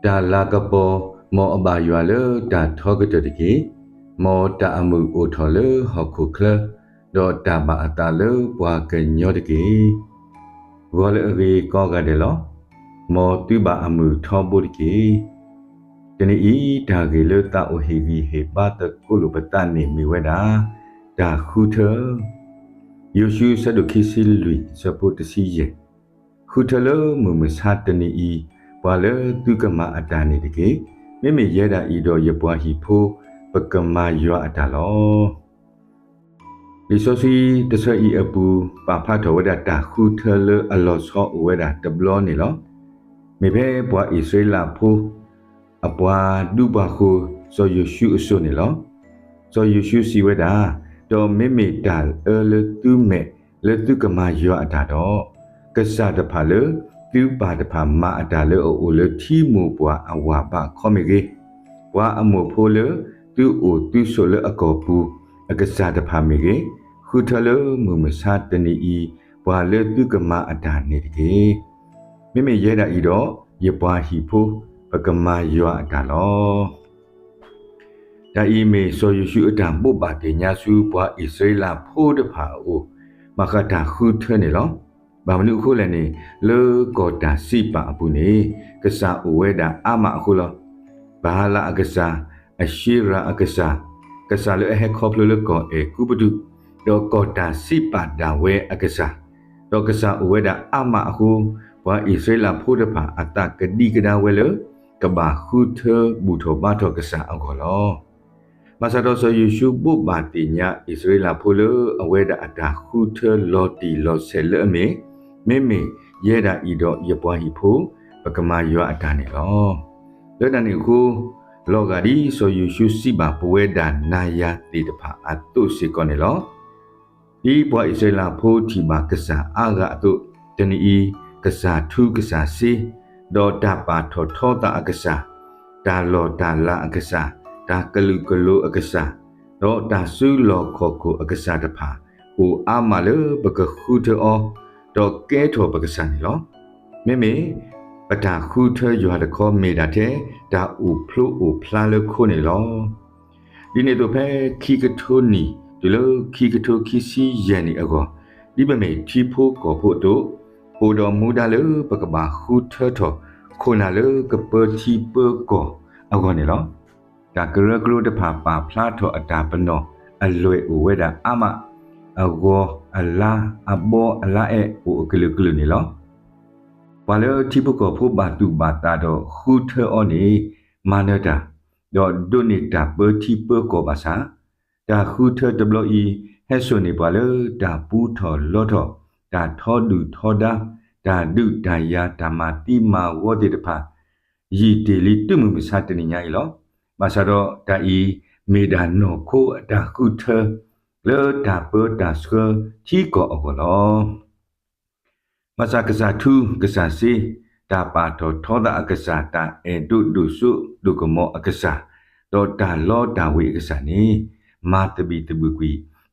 တာလာကပေါ်မောအဘာရွာလေတာထောကတတကေမောတာအမှုအိုထော်လေဟခုခလတော့တာဘာအတာလေပွားကညောတကေဝေါ်လေရီကောကတဲ့လောမောတူဘာအမှုထောပုတကေတနီဤဒါကေလေတာအိုဟီဗီဟေပါတကုလုပတနေမီဝဲတာဒါခုထယေရှုဆဒုခိစီလူစပုတစီယေခုထလမမစတ်တနီဤပွာလေသူကမအတာနေတကေမိမိရဲတာဤတော့ရပွားဟီဖိုးပကမာရွာအတာလောဒီဆိုစီတဆွေဤအပူပါဖတ်တော်ဝဒတာခုထလအလောဆောဝဒတဘလောနေလောမိဘပွားဣသရေလဖိုးအပွားဒုဘခုဆိုယေရှုအဆုနေလောဆိုယေရှုစီဝဒတော့မိမိတာလေသူမဲလေသူကမာရွာအတာတော့ကဆာတဖာလေသူပါတဖာမအတာလေအိုလေထီမူပွားအဝါပါခေါမေကေပွားအမို့ဖိုလေသူအိုသူဆိုလေအကောပူအကဆာတဖာမေကေခုထလေမူမဆာတနီဤပွားလေသူကမာအတာနေတကေမိမိရဲတာဤတော့ရပွားဟီဖိုပကမာရွာအတာလောဒါဤမေဆိုယေရှုအတံပုပ္ပါတေညာစုပွားဣသရေလဖိုးတဖာအိုမခတာခုထနေလောဘာမနုခုလည်းနေလေကောတာစိပါအပူနေကစားအဝဲတာအမအခုလောဘာလာအကစားအရှိရာအကစားကစားလေဟက်ခေါပလလကောအေကုပဒုတော့ကောတာစိပါဒါဝဲအကစားတော့ကစားအဝဲတာအမအခုဘာဣသရေလဖိုးတဖာအတကတိကဒါဝဲလေကဘာခုထဘူထောဘာထောကစားအကောလောမဆာတော်ဆိုယေရှုပုပ္ပါတိညာဣသရေလဖိုးလေအဝဲတာအတာခုထလော်တီလော်ဆဲလေအမေမေမေရဲတာဤတော့ရပွားဟီဖိုပကမာရွာအတာနေလောလောတန်နေခုလောကဒီဆိုယေရှုစီပါပဝဲတာနာယာတိတဖာအတုစီကောနေလောဒီပွားဣသရေလဖိုးတီပါကစားအာဂအတုတနီဤကစားထူးကစားစီဒေါ်တာပါထောထောတာအကစားဒါလောတာလာအကစားဒါကလူကလူအကစားဒေါ်တာဆူလောခောကိုအကစားတဖာဟိုအာမလေပကခုတောတော့ကဲထော်ပကစံနီလောမေမေပတာခုထရွာတခေါ်မေတာတဲ့ဒါဥဖလို့ဥဖလာလခုနေလောဒီနေ့တော့ဖဲခီကထိုနီဒီလိုခီကထိုခီစီရန်နီအကောဒီပမေချီဖို့ကောဖို့တို့ဟိုတော်မူတာလေပကဘာခုထထော်ခုနာလေကပချီပကောအကောနေလောဒါကရကလိုတဖာပါဖလာထော်အတာပနောအလွေဝဲတာအမအဂောအလာအဘောအလာအေအိုကလကလနေလောဘာလို့တိပကောဖို့ဘာတူဘာတာတော့ခုထောနေမာနတာတော့ဒိုနေတာပတိပကောဘာသာဒါခုထဒဘလီဟဲဆိုနေပါလေဒါပူထော်လောထော်ဒါထောဒူထောဒါဒါဒုဒါယာဓမ္မတိမာဝေါတိတဖာယီတေလီတုမှုမစတနေညာဤလောဘာသာတော့ဒါဤမေဒါနောခိုဒါခုထလေတာပတာစကချီကောအကောလောမစကစားသူကစားစီတာပါတော်ထောတာအကစားတာအေဒုဒုစုဒုကမောအကစားတော့တာလောတာဝေအကစားနေမာတဘီတဘူကွီ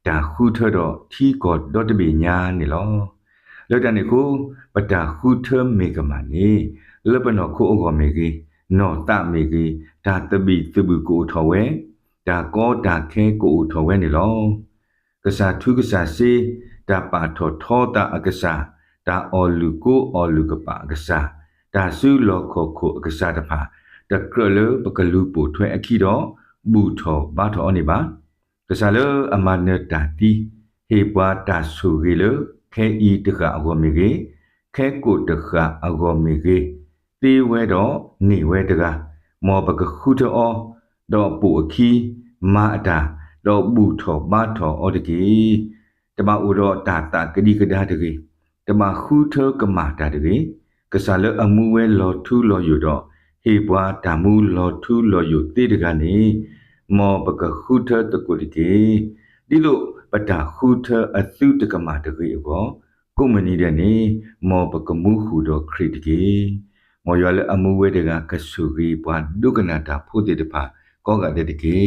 တာခုထတော့ချီကောဒေါ်တဘီညာနေလောလောတန်ကိုပတာခုထမေကမနေလပနောခုအကောမေကြီးနော်တမေကြီးဒါတဘီတဘူကိုထော်ဝဲဒါကောဒါခဲကိုထော်ဝဲနေလောကစားထုကစားစီတာပါထောထောတာအကစားတာအော်လူကိုအော်လူကပါအကစားတာဆူလောခိုခိုအကစားတဖာတကရလပကလူပိုထွဲအခီတော့ဘူထောဘာထောနေပါကစားလအမနတာတီဟေပွားတာဆူရီလခဲဤတကအကောမီကေခဲကိုတကအကောမီကေတေဝဲတော့နေဝဲတကမောပကခုတောတော့ပူအခီမာအတာတော့ဘူထောဘာထောအော်တကေတမဥတော့တာတာကတိကဒါတကေတမခုထကမာတာတကေကစားလအမှုဝဲလော်ထူလော်ယူတော့ဟေပွားဓာမှုလော်ထူလော်ယူတေတကနေမောပကခုထတကုတကေဒီလိုပတာခုထအသုတကမာတကေဘောကုမနီတဲ့နေမောပကမှုခုတော့ခရစ်တကေမောရလအမှုဝဲတကကဆူရီပွားဒုကနာတာဖို့တေတဖာကောကတဲ့တကေ